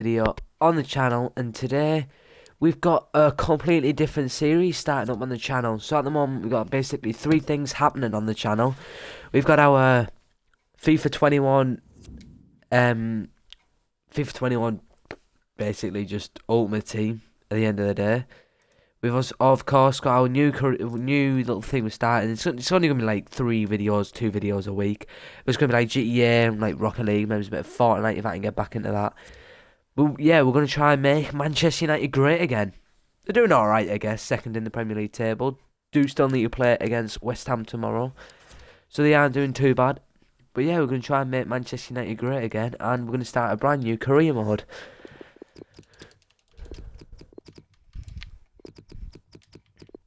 Video on the channel, and today we've got a completely different series starting up on the channel. So at the moment we've got basically three things happening on the channel. We've got our FIFA 21 FIFA 21 basically just ultimate team at the end of the day. We've also, of course, got our new little thing we're starting. It's only gonna be like 2 videos a week. It's gonna be like GTA and like Rocket League, maybe a bit of Fortnite if I can get back into that. Well, yeah, we're going to try and make Manchester United great again. They're doing alright, I guess, second in the Premier League table. Do still need to play against West Ham tomorrow. So they aren't doing too bad. But yeah, we're going to try and make Manchester United great again. And we're going to start a brand new career mode.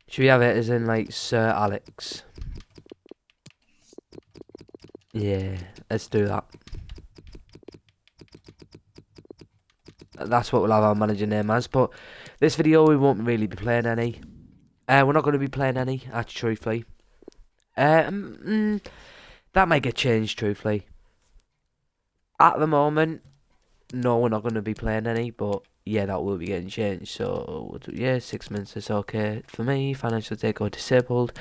Should we have it as in like Sir Alex? Yeah, let's do that. That's what we'll have our manager name as. But this video we won't really be playing any. We're not going to be playing any, actually, truthfully. That might get changed, truthfully. At the moment, no, we're not going to be playing any, but yeah, that will be getting changed. So, yeah, 6 months is okay for me. Financial takeover disabled.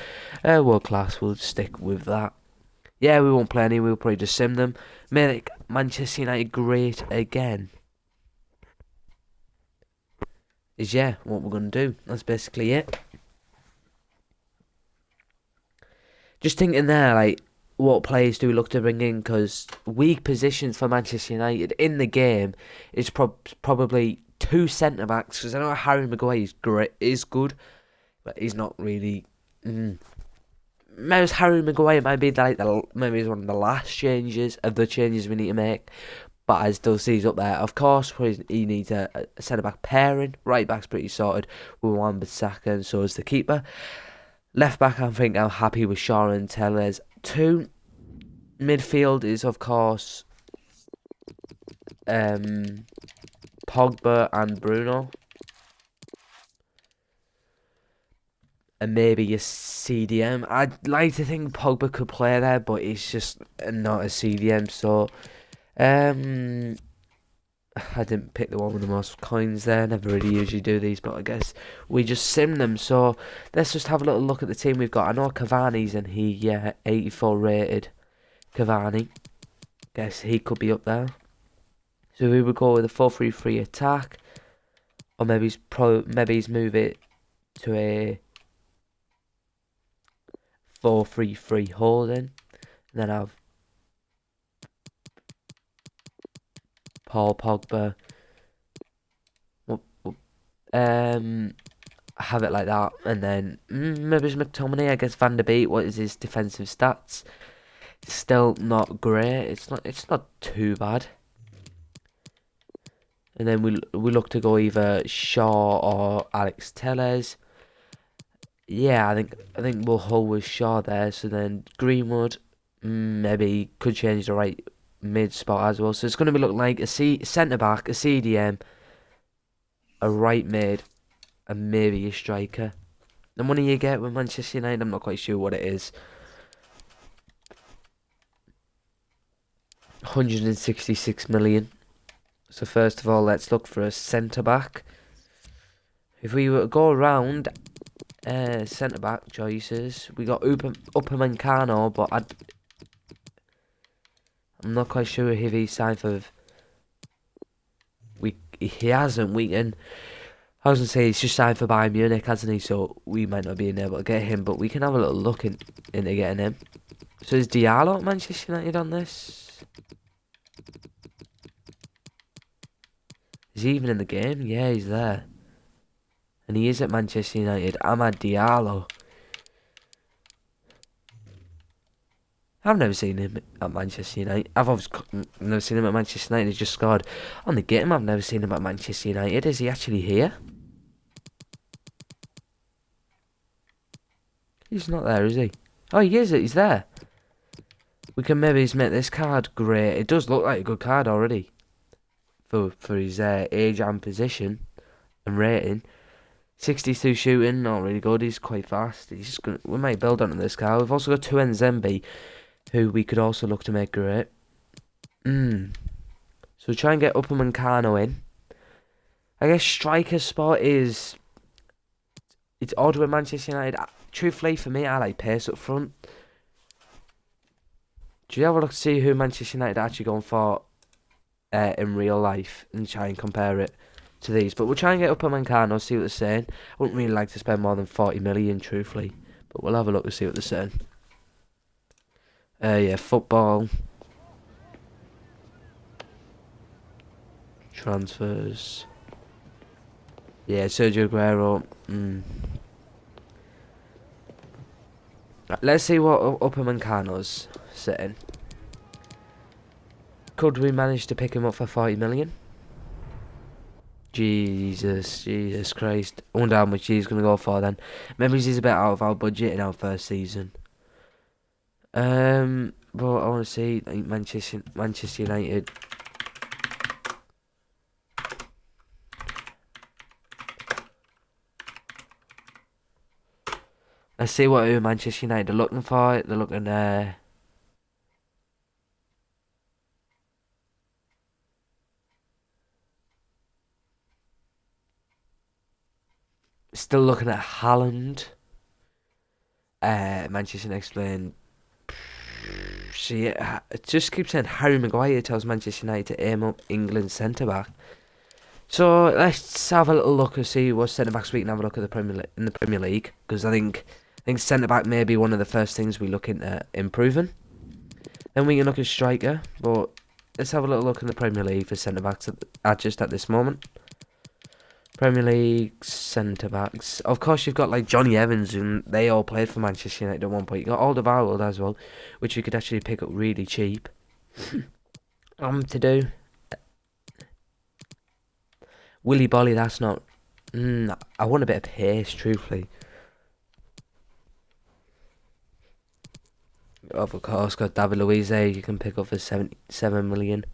World class, we'll stick with that. Yeah, we won't play any, we'll probably just sim them. Make Manchester United great again. Is, yeah, what we're going to do. That's basically it. Just thinking there, like, what players do we look to bring in? Because weak positions for Manchester United in the game is probably two centre backs. Because I know Harry Maguire is good, but he's not really. Maybe Harry Maguire might be like maybe it's one of the last changes of the changes we need to make. But I still see he's up there. Of course, he needs a centre back pairing. Right back's pretty sorted with Wan-Bissaka, and so is the keeper. Left back, I think I'm happy with Shaw and Telles. Two. Midfield is, of course, Pogba and Bruno. And maybe a CDM. I'd like to think Pogba could play there, but he's just not a CDM. So, I didn't pick the one with the most coins there. Never really usually do these, but I guess we just sim them. So let's just have a little look at the team we've got. I know Cavani's in here, yeah, 84 rated. Cavani, guess he could be up there. So we would go with a 4-3-3 attack, or maybe he's move it to a 4-3-3 holding, and then have Paul Pogba. Have it like that, and then maybe it's McTominay against Van der Beek. What is his defensive stats? Still not great. It's not too bad. And then we look to go either Shaw or Alex Telles. Yeah, I think we'll hold with Shaw there. So then Greenwood maybe could change the right mid spot as well. So it's going to be looking like a centre back, a CDM, a right mid, and maybe a striker. The money you get with Manchester United, I'm not quite sure what it is. 166 million. So first of all, let's look for a centre back. If we were to go around centre back choices, we got Upamecano, but I'm not quite sure if he's signed for. He hasn't. I was gonna say he's just signed for Bayern Munich, hasn't he? So we might not be able to get him, but we can have a little look into getting him. So is Diallo at Manchester United on this? Is he even in the game? Yeah, he's there. And he is at Manchester United. Amad Diallo. I've never seen him at Manchester United. I've obviously never seen him at Manchester United. He's just scored on the game. I've never seen him at Manchester United. Is he actually here? He's not there, is he? Oh, he is. He's there. We can maybe make this card great. It does look like a good card already. For his age and position and rating. 62 shooting, not really good. He's quite fast. We might build onto this card. We've also got 2 Nzembi, who we could also look to make great. So try and get Upamecano in. I guess striker spot is it's odd with Manchester United. Truthfully, for me, I like pace up front. Do you have a look to see who Manchester United are actually going for in real life and try and compare it to these? But we'll try and get Upamecano, see what they're saying. I wouldn't really like to spend more than 40 million, truthfully, but we'll have a look to see what they're saying. Yeah, football. Transfers. Yeah, Sergio Aguero. Let's see what Upamecano's sitting. Could we manage to pick him up for 40 million? Jesus Christ. I wonder how much he's going to go for then. Maybe he's a bit out of our budget in our first season. But I want to see like Manchester United. Let's see what Manchester United are looking for. They're looking still looking at Haaland. Manchester United explained. See, it just keeps saying Harry Maguire tells Manchester United to aim up England's centre back. So let's have a little look and see what centre backs we can have a look at in the Premier League, because I think centre back may be one of the first things we look into improving. Then we can look at striker, but let's have a little look in the Premier League for centre backs just at this moment. Premier League centre backs. Of course, you've got like Johnny Evans, and they all played for Manchester United at one point. You got Alderweireld as well, which you could actually pick up really cheap. To do Willy Bolly, that's not. I want a bit of pace, truthfully. Of course, got David Luiz there. You can pick up for 77 million.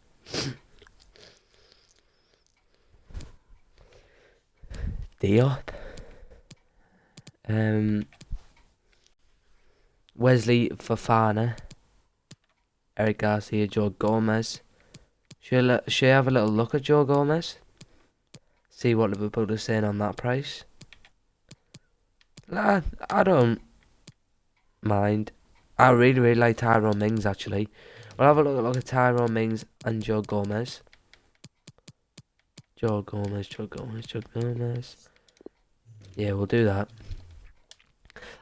Diop. Wesley Fofana. Eric Garcia, Joe Gomez. Should I have a little look at Joe Gomez? See what Liverpool are saying on that price. I don't mind. I really like Tyrone Mings, actually. We'll have a look at Tyrone Mings and Joe Gomez. Joe Gomez. Yeah, we'll do that.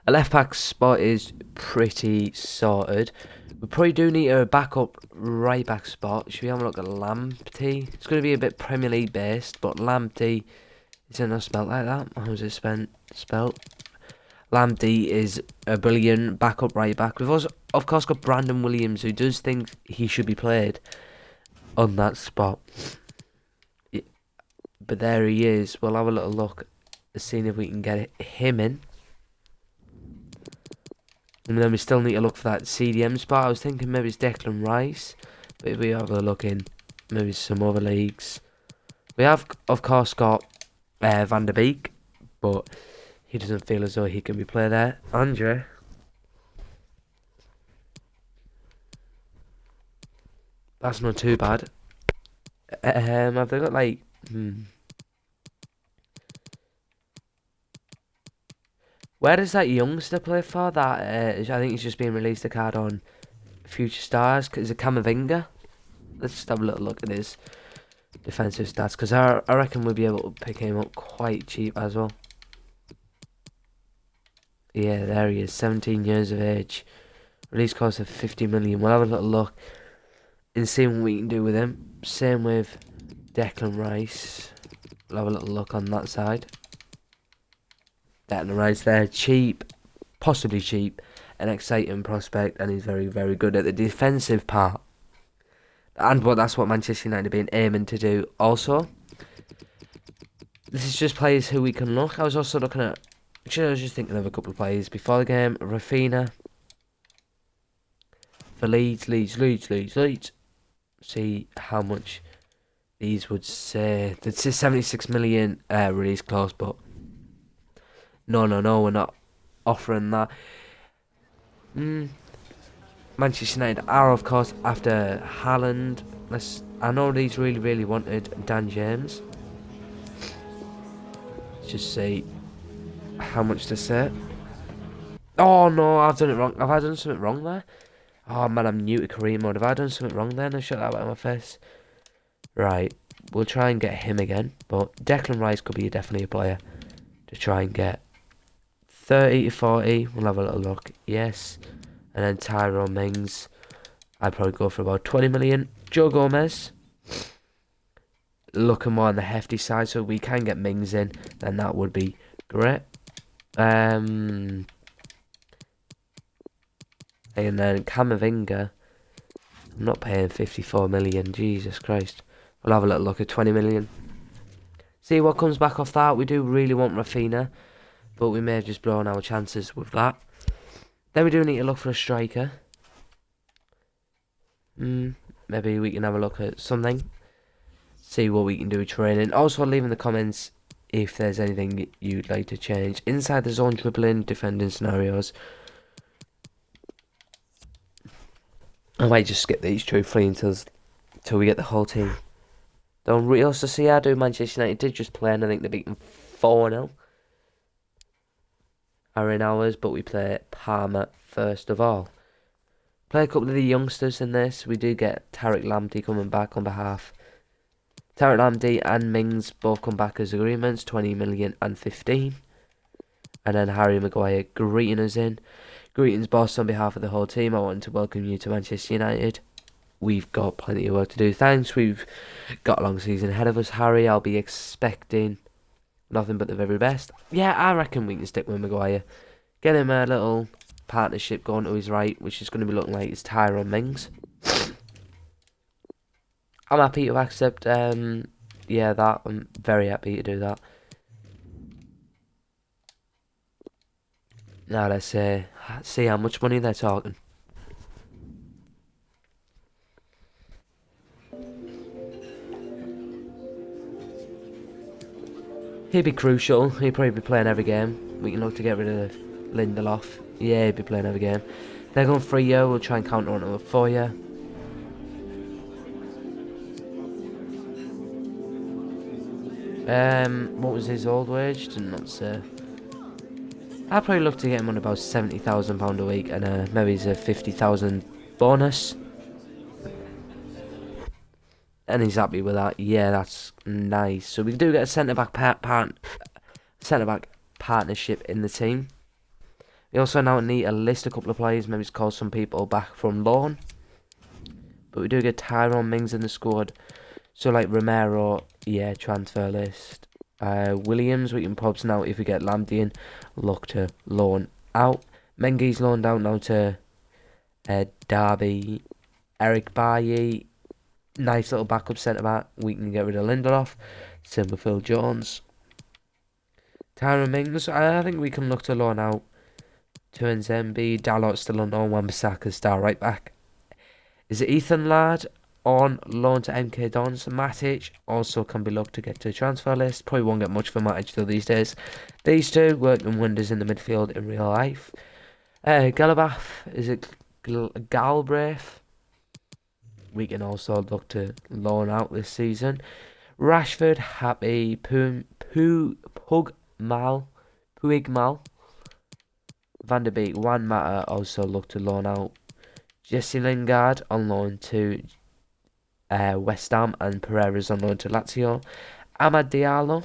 A left back spot is pretty sorted. We probably do need a backup right back spot. Should we have a look at Lamptey? It's going to be a bit Premier League based, but Lamptey, is it not spelled like that? How is it spelled? Lamptey is a brilliant backup right back. We've also, of course, got Brandon Williams, who does think he should be played on that spot. But there he is. We'll have a little look, seeing if we can get him in. And then we still need to look for that CDM spot. I was thinking maybe it's Declan Rice. But if we have a look in maybe some other leagues. We have, of course, got Van der Beek. But he doesn't feel as though he can be played there. Andre. That's not too bad. Have they got like... Where does that youngster play for? That I think he's just being released a card on Future Stars. Is it Camavinga? Let's just have a little look at his defensive stats, because I reckon we'll be able to pick him up quite cheap as well. Yeah, there he is, 17 years of age. Release cost of 50 million. We'll have a little look and see what we can do with him. Same with Declan Rice. We'll have a little look on that side. Declan Rice there, cheap, possibly cheap, an exciting prospect, and he's very good at the defensive part. And that's what Manchester United have been aiming to do also. This is just players who we can look. I was also looking at... Actually, I was just thinking of a couple of players before the game. Rafinha. For Leeds. See how much these would say. It's a 76 million release clause, but... No, we're not offering that. Manchester United are, of course, after Haaland. I know these really wanted Dan James. Let's just see how much to set. Oh no, I've done it wrong. Have I done something wrong there? Oh man, I'm new to career mode. Have I done something wrong there? No, shut that out of my face. Right, we'll try and get him again. But Declan Rice could be definitely a player to try and get. 30 to 40, we'll have a little look. Yes. And then Tyrone Mings, I'd probably go for about 20 million. Joe Gomez, looking more on the hefty side, so we can get Mings in, then that would be great. And then Camavinga, I'm not paying 54 million, Jesus Christ. We'll have a little look at 20 million. See what comes back off that. We do really want Rafinha, but we may have just blown our chances with that. Then we do need to look for a striker. Maybe we can have a look at something. See what we can do with training. Also, leave in the comments if there's anything you'd like to change. Inside the zone dribbling, defending scenarios. I might just skip these truthfully until we get the whole team. Don't Real Sociedad, Manchester United did just play, and I think they beat them 4-0. Are in ours, but we play Parma first of all. Play a couple of the youngsters in this. We do get Tariq Lamptey coming back on behalf. Tariq Lamptey and Mings both come back as agreements, 20 million and 15. And then Harry Maguire greeting us in. Greetings, boss, on behalf of the whole team. I want to welcome you to Manchester United. We've got plenty of work to do. Thanks, we've got a long season ahead of us, Harry. I'll be expecting nothing but the very best. Yeah, I reckon we can stick with Maguire. Get him a little partnership going to his right, which is going to be looking like it's Tyrone Mings. I'm happy to accept, yeah, that. I'm very happy to do that. Now let's see how much money they're talking. He'd be crucial. He'd probably be playing every game. We can look to get rid of Lindelof. Yeah, he'd be playing every game. They're going 3-year. We'll try and counter on a 4-year. What was his old wage? Did not say. I'd probably look to get him on about £70,000 a week, and maybe he's a 50,000 bonus. And he's happy with that. Yeah, that's nice. So we do get a centre-back partnership in the team. We also now need to list a couple of players. Maybe call some people back from loan. But we do get Tyrone Mings in the squad. So like Romero, yeah, transfer list. Williams, we can probs now if we get Lamptey in. Look to loan out. Mengi's loaned out now to Derby. Eric Bailly. Nice little backup centre back. We can get rid of Lindelof. Same with Phil Jones. Tyrone Mings, I think we can look to loan out to Nzembe. Dalot still on loan. Wan-Bissaka star right back. Is it Ethan Ladd on loan to MK Dons? Matic also can be looked to get to the transfer list. Probably won't get much for Matic though these days. These two working wonders in the midfield in real life. Galabath, is it Galbraith? We can also look to loan out this season. Rashford, happy. Puigmal. Van der Beek, Juan Mata also look to loan out. Jesse Lingard on loan to West Ham, and Pereira's on loan to Lazio. Amad Diallo,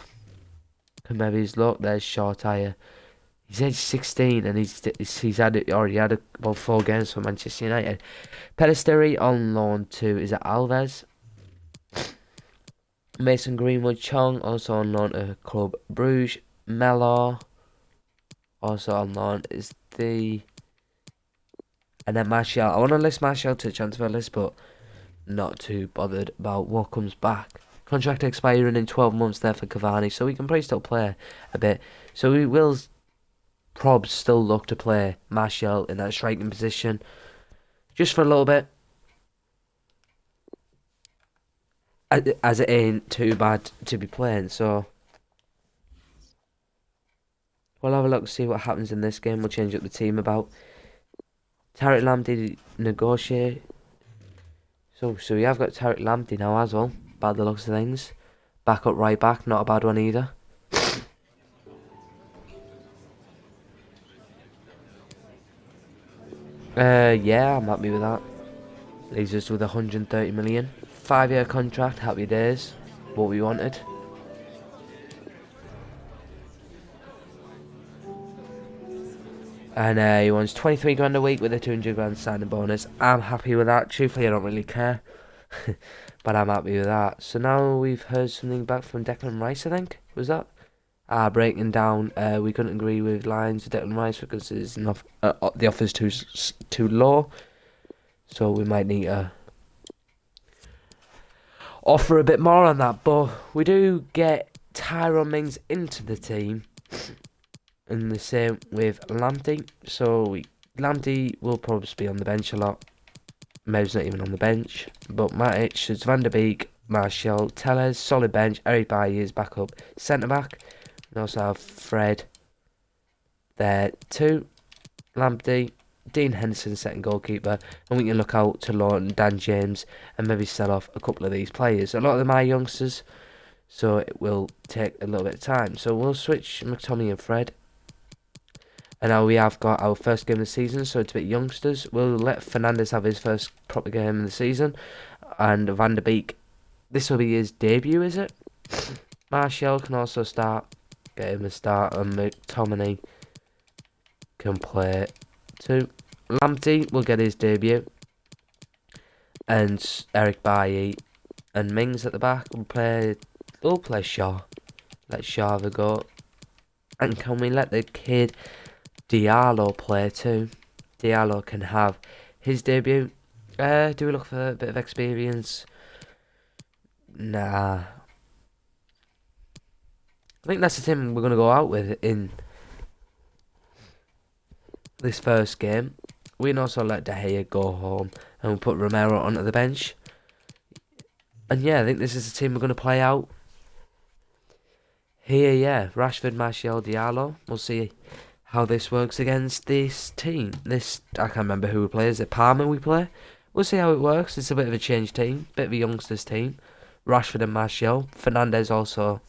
can maybe his luck. There's Shortire. He's age 16 and he's already had about 4 games for Manchester United. Pedesteri on loan to, is it Alves? Mason Greenwood, Chong also on loan to Club Bruges. Melo also on loan is and then Martial. I want to list Martial to the transfer list, but not too bothered about what comes back. Contract expiring in 12 months there for Cavani, so we can probably still play a bit. So we will probably still look to play Martial in that striking position just for a little bit, as it ain't too bad to be playing. So we'll have a look, see what happens in this game. We'll change up the team about. Tariq Lamptey negotiate. So we have got Tariq Lamptey now as well, by the looks of things. Back up right back, not a bad one either. Yeah, I'm happy with that. Leaves us with 130 million. 5-year contract, happy days. What we wanted. And he wants 23 grand a week with a 200 grand signing bonus. I'm happy with that. Truthfully, I don't really care. But I'm happy with that. So now we've heard something back from Declan Rice, I think. Was that? Breaking down, we couldn't agree with lines with Declan Rice because it's enough, the offer's too low. So we might need to offer a bit more on that. But we do get Tyrone Mings into the team. And the same with Lamptey. So Lamptey will probably be on the bench a lot. Mev's not even on the bench. But Matic, Van der Beek, Martial, Tellez, solid bench. Eric Bailly is back up centre back. We also have Fred there too. Lamptey, Dean Henderson second goalkeeper. And we can look out to Lorton, Dan James, and maybe sell off a couple of these players. A lot of them are youngsters, so it will take a little bit of time. So we'll switch McTominay and Fred. And now we have got our first game of the season, so it's a bit youngsters. We'll let Fernandes have his first proper game of the season. And Van der Beek, this will be his debut, is it? Martial can also start. Get him a start, and McTominay can play too. Lamptey will get his debut. And Eric Bailly and Mings at the back will play Shaw. Let Shaw have a go. And can we let the kid Diallo play too? Diallo can have his debut. Do we look for a bit of experience? Nah. I think that's the team we're going to go out with in this first game. We can also let De Gea go home and we'll put Romero onto the bench. And yeah, I think this is the team we're going to play out. Here, yeah, Rashford, Martial, Diallo. We'll see how this works against this team. I can't remember who we play. Is it Palmer we play? We'll see how it works. It's a bit of a change team. Bit of a youngsters team. Rashford and Martial. Fernandes also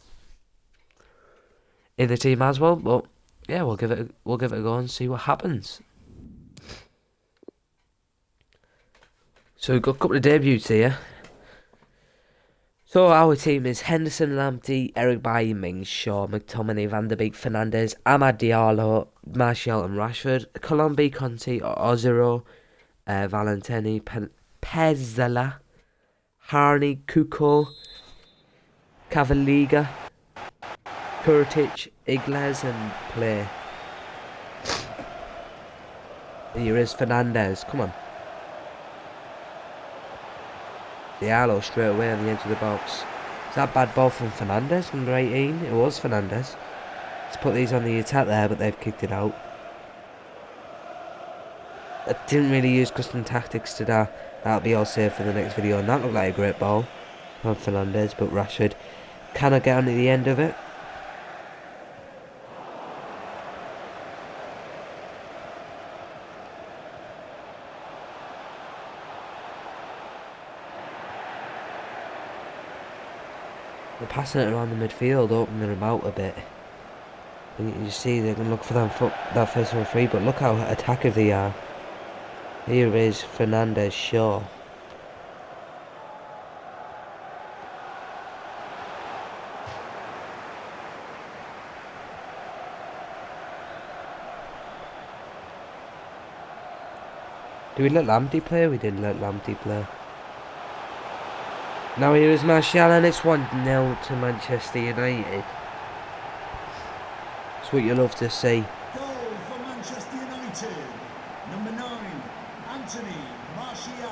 in the team as well. But yeah, we'll give it a go and see what happens. So we've got a couple of debuts here. So our team is Henderson, Lamptey, Eric Bailly, Mings, Shaw, McTominay, Van der Beek, Fernandes, Amad Diallo, Martial and Rashford, Colombi, Conte, Ozero, Valentini, Pezzella, Harney, Kuko, Cavaliga, Kurtic, Igles and play. Here is Fernandes, come on. Diallo straight away on the edge of the box. Is that bad ball from Fernandes, number 18? It was Fernandes. Let's put these on the attack there, but they've kicked it out. I didn't really use custom tactics to that. That'll be all saved for the next video. And that looked like a great ball from Fernandes, but Rashford cannot get onto the end of it. They're passing it around the midfield, opening them out a bit. And you see they're going to look for that first one free, but look how attackive they are. Here is Fernandes, Shaw. Do we let Lamptey play? We didn't let Lamptey play. Now here is Martial and it's 1-0 to Manchester United. It's what you love to see. Goal for Manchester United. Number 9, Anthony Martial.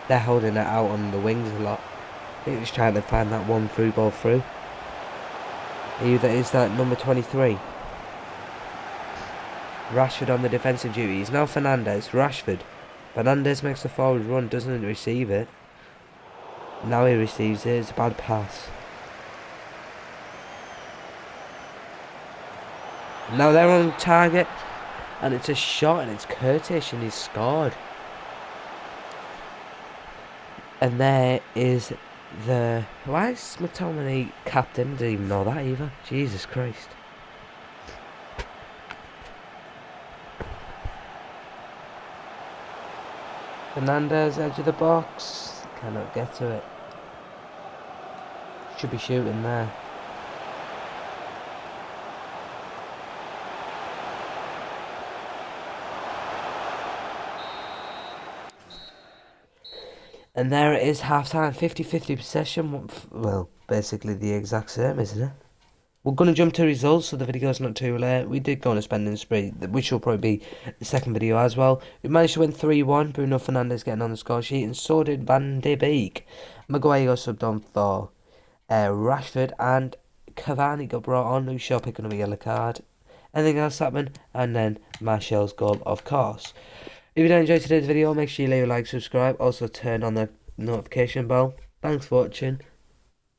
They're holding it out on the wings a lot. I think he's trying to find that one through ball through. Is that number 23. Rashford on the defensive duties. Now Fernandes. Rashford. Fernandes makes the forward run, doesn't receive it. Now he receives it. It's a bad pass. Now they're on target. And it's a shot and it's Kurtic and he's scored. And there is the... Why is McTominay captain? Didn't even know that either. Jesus Christ. Fernandez, edge of the box. Cannot get to it. Should be shooting there. And there it is, half-time, 50-50 possession. Well, basically the exact same, isn't it? We're going to jump to results so the video's not too late. We did go on a spending spree, which will probably be the second video as well. We managed to win 3-1, Bruno Fernandes getting on the score sheet, and so did Van de Beek. Maguire subbed on for Rashford, and Cavani got brought on, who's sure picking up a yellow card. Anything else happened? And then Martial's goal, of course. If you did enjoy today's video, make sure you leave a like, subscribe, also turn on the notification bell. Thanks for watching.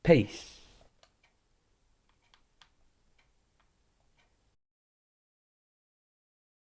Peace.